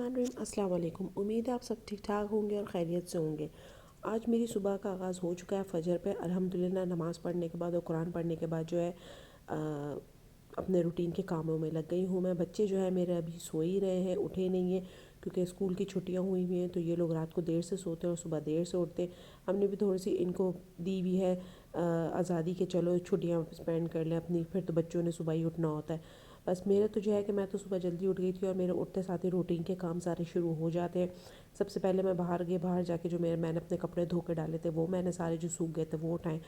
बिस्मिल्लाहिर्रहमानिर्रहीम। अस्सलाम वालेकुम। उम्मीद है आप सब ठीक ठाक होंगे और खैरियत से होंगे। आज मेरी सुबह का आगाज़ हो चुका है फजर पे अल्हम्दुलिल्लाह। नमाज़ पढ़ने के बाद और कुरान पढ़ने के बाद जो है अपने रूटीन के कामों में लग गई हूँ मैं। बच्चे जो है मेरे अभी सो ही रहे हैं, उठे नहीं हैं क्योंकि स्कूल की छुट्टियाँ हुई हुई हैं, तो ये लोग रात को देर से सोते हैं और सुबह देर से उठते हैं। हमने भी थोड़ी सी इनको दी हुई है आज़ादी के, चलो छुट्टियाँ स्पेंड कर लें अपनी, फिर तो बच्चों ने सुबह ही उठना होता है। बस मेरा तो जो है कि मैं तो सुबह जल्दी उठ गई थी और मेरे उठते साथ ही रूटीन के काम सारे शुरू हो जाते हैं। सबसे पहले मैं बाहर जाके जो मैंने अपने कपड़े धो के डाले थे वो मैंने सारे जो सूख गए थे वो उठाए।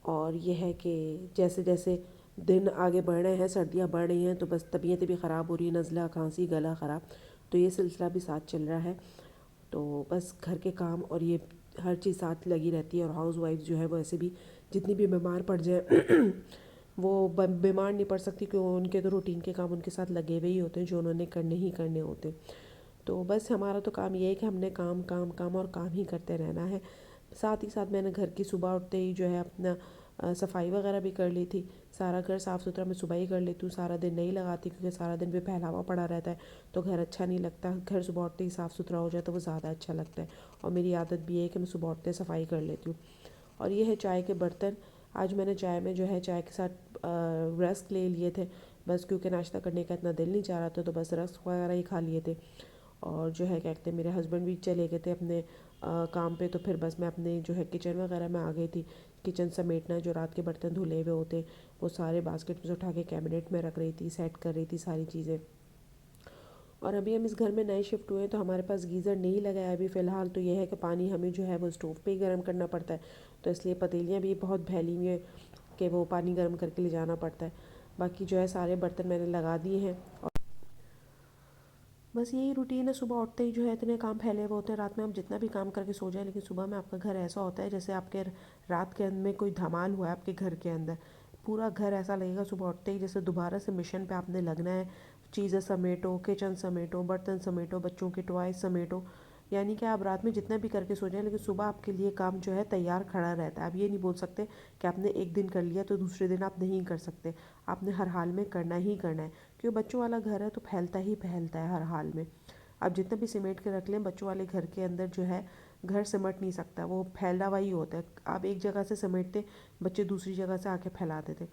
और ये है कि जैसे जैसे दिन आगे बढ़ रहे हैं, सर्दियाँ बढ़ रही हैं, तो बस तबीयत भी ख़राब हो रही है, नज़ला खांसी गला ख़राब, तो ये सिलसिला भी साथ चल रहा है। तो बस घर के काम और ये हर चीज़ साथ लगी रहती है। और हाउस वाइफ जो है वो ऐसे भी जितनी भी बीमार पड़ जाए वो बीमार नहीं पड़ सकती क्योंकि उनके तो रूटीन के काम उनके साथ लगे हुए ही होते हैं जो उन्होंने करने ही करने होते हैं। तो बस हमारा तो काम ये है कि हमने काम काम काम और काम ही करते रहना है। साथ ही साथ मैंने घर की सुबह उठते ही जो है अपना सफाई वगैरह भी कर ली थी। सारा घर साफ़ सुथरा मैं सुबह ही कर लेती हूँ, सारा दिन नहीं लगाती क्योंकि सारा दिन भी फैलावा पड़ा रहता है तो घर अच्छा नहीं लगता। घर सुबह उठते ही साफ़ सुथरा हो जाए तो वो ज़्यादा अच्छा लगता है। और मेरी आदत भी है कि मैं सुबह उठते सफाई कर लेती हूँ। और ये है चाय के बर्तन। आज मैंने चाय में जो है चाय के साथ रस्क ले लिए थे, बस क्योंकि नाश्ता करने का इतना दिल नहीं चाह रहा था तो बस रस्क वगैरह ही खा लिए थे। और जो है क्या कहते हैं, मेरे हस्बैंड भी चले गए थे अपने काम पे, तो फिर बस मैं अपने जो है किचन वगैरह में आ गई थी। किचन समेटना, जो रात के बर्तन धुले हुए होते वो सारे बास्केट में से उठा के कैबिनेट में रख रही थी, सेट कर रही थी सारी चीज़ें। और अभी हम इस घर में नए शिफ्ट हुए हैं तो हमारे पास गीज़र नहीं लगाया अभी फ़िलहाल। तो ये है कि पानी हमें जो है वो स्टोव पे ही गर्म करना पड़ता है, तो इसलिए पतीलियाँ भी बहुत फैली हुई हैं कि वो पानी गर्म करके ले जाना पड़ता है। बाकी जो है सारे बर्तन मैंने लगा दिए हैं। बस यही रूटीन है, सुबह उठते ही जो है इतने काम फैले हुए होते हैं। रात में हम जितना भी काम करके सो जाए, लेकिन सुबह में आपका घर ऐसा होता है जैसे आपके रात के अंदर में कोई धमाल हुआ है आपके घर के अंदर। पूरा घर ऐसा लगेगा सुबह उठते ही जैसे दोबारा से मिशन पे आपने लगना है। चीज़ें समेटो, किचन समेटो, बर्तन समेटो, बच्चों के टॉयज समेटो। यानी कि आप रात में जितना भी करके सो जाए, लेकिन सुबह आपके लिए काम जो है तैयार खड़ा रहता है। आप ये नहीं बोल सकते कि आपने एक दिन कर लिया तो दूसरे दिन आप नहीं कर सकते। आपने हर हाल में करना ही करना है, क्योंकि बच्चों वाला घर है तो फैलता ही फैलता है हर हाल में। आप जितना भी सिमेट के रख लें, बच्चों वाले घर के अंदर जो है घर सिमट नहीं सकता, वो फैला हुआ ही होता है। आप एक जगह से समेटते, बच्चे दूसरी जगह से आके फैला देते।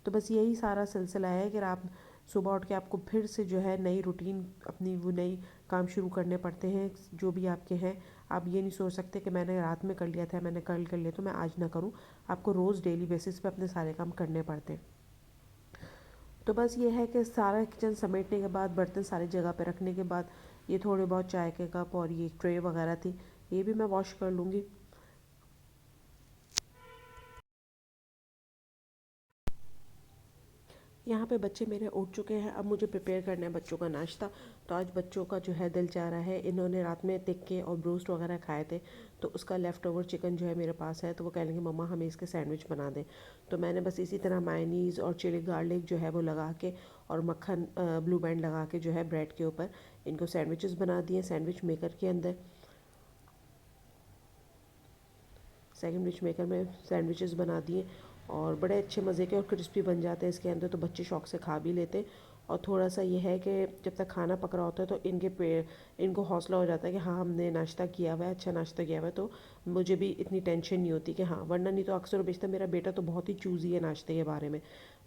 तो बस यही सारा सिलसिला है कि आप सुबह उठ के आपको फिर से जो है नई रूटीन अपनी वो नई काम शुरू करने पड़ते हैं जो भी आपके हैं। आप ये नहीं सोच सकते कि मैंने रात में कर लिया था, मैंने कल कर लिया तो मैं आज ना करूँ। आपको रोज़ डेली बेसिस पे अपने सारे काम करने पड़ते हैं। तो बस ये है कि सारा किचन समेटने के बाद, बर्तन सारी जगह पे रखने के बाद, ये थोड़े बहुत चाय के कप और ये ट्रे वगैरह थी, ये भी मैं वॉश कर लूँगी। यहाँ पे बच्चे मेरे उठ चुके हैं, अब मुझे प्रिपेयर करना है बच्चों का नाश्ता। तो आज बच्चों का जो है दिल चाह रहा है, इन्होंने रात में टिक्के और ब्रोस्ट वगैरह खाए थे, तो उसका लेफ़्ट ओवर चिकन जो है मेरे पास है, तो वो कह लेंगे मम्मा हमें इसके सैंडविच बना दें। तो मैंने बस इसी तरह मायनीज़ और चिली गार्लिक जो है वो लगा के और मक्खन ब्लू बैंड लगा के जो है ब्रेड के ऊपर इनको सैंडविचेस बना दिए सैंडविच मेकर के अंदर। सैंडविच मेकर में सैंडविचेस बना दिए और बड़े अच्छे मज़े के और क्रिस्पी बन जाते हैं इसके अंदर, तो बच्चे शौक से खा भी लेते। और थोड़ा सा ये है कि जब तक खाना पक रहा होता है तो इनको हौसला हो जाता है कि हाँ हमने नाश्ता किया हुआ है, अच्छा नाश्ता किया हुआ है, तो मुझे भी इतनी टेंशन नहीं होती कि हाँ, वरना नहीं तो अक्सर बेशतर मेरा बेटा तो बहुत ही चूज़ी है नाश्ते के बारे में।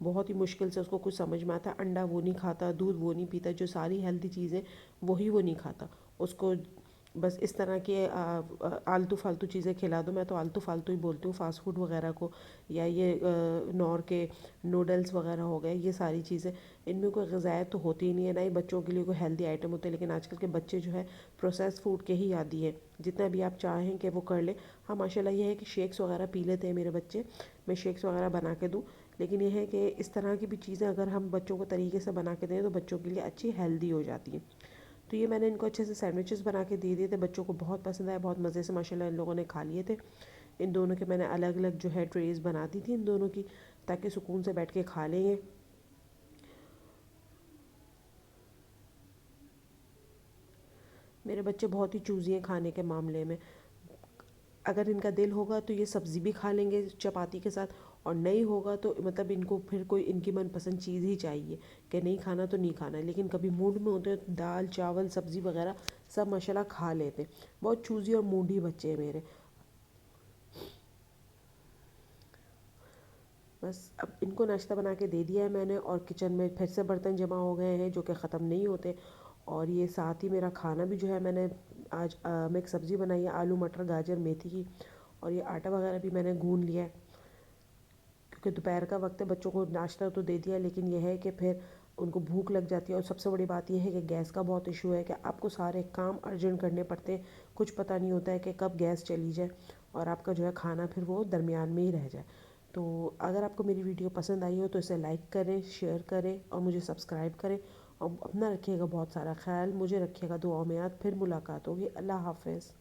बहुत ही मुश्किल से उसको कुछ समझ में आता है। अंडा वो नहीं खाता, दूध वो नहीं पीता, जो सारी हेल्दी चीज़ें वही वो नहीं खाता। उसको बस इस तरह के आलतू फालतू चीज़ें खिला दो, मैं तो आलतू फालतू ही बोलती हूँ फास्ट फूड वगैरह को, या ये नॉर के नूडल्स वगैरह हो गए, ये सारी चीज़ें इनमें कोई ग़िज़ायत तो होती ही नहीं है, ना ही बच्चों के लिए कोई हेल्दी आइटम होते हैं। लेकिन आजकल के बच्चे जो है प्रोसेस फूड के ही आदी है, जितना भी आप चाहें कि वो कर ले। हाँ माशाल्लाह ये है कि शेक्स वगैरह पी लेते हैं मेरे बच्चे, मैं शेक्स वगैरह बना के दूँ। लेकिन ये है कि इस तरह की भी चीज़ें अगर हम बच्चों को तरीके से बना के दें तो बच्चों के लिए अच्छी हेल्दी हो जाती हैं। तो ये मैंने इनको अच्छे से सैंडविचेस बना के दे दिए थे, बच्चों को बहुत पसंद आया, बहुत मज़े से माशाल्लाह इन लोगों ने खा लिए थे। इन दोनों के मैंने अलग अलग जो है ट्रेज़ बना दी थी इन दोनों की, ताकि सुकून से बैठ के खा लेंगे। मेरे बच्चे बहुत ही चूज़ी हैं खाने के मामले में। अगर इनका दिल होगा तो ये सब्ज़ी भी खा लेंगे चपाती के साथ, और नहीं होगा तो मतलब इनको फिर कोई इनकी मनपसंद चीज़ ही चाहिए कि नहीं खाना तो नहीं खाना है। लेकिन कभी मूड में होते हैं तो दाल चावल सब्ज़ी वगैरह सब माशाल्लाह खा लेते हैं। बहुत चूज़ी और मूडी बच्चे हैं मेरे। बस अब इनको नाश्ता बना के दे दिया है मैंने, और किचन में फिर से बर्तन जमा हो गए हैं जो कि ख़त्म नहीं होते। और ये साथ ही मेरा खाना भी जो है, मैंने आज मिक्स सब्ज़ी बनाई है आलू मटर गाजर मेथी की। और ये आटा वगैरह भी मैंने गूँध लिया है क्योंकि दोपहर का वक्त है। बच्चों को नाश्ता तो दे दिया, लेकिन यह है कि फिर उनको भूख लग जाती है। और सबसे बड़ी बात यह है कि गैस का बहुत इशू है कि आपको सारे काम अर्जेंट करने पड़ते हैं। कुछ पता नहीं होता है कि कब गैस चली जाए और आपका जो है खाना फिर वो दरमियान में ही रह जाए। तो अगर आपको मेरी वीडियो पसंद आई हो तो इसे लाइक करें, शेयर करें और मुझे सब्सक्राइब करें। और अपना रखिएगा बहुत सारा ख्याल, मुझे रखिएगा दुआओं में याद। फिर मुलाकात होगी। अल्लाह हाफ़िज़।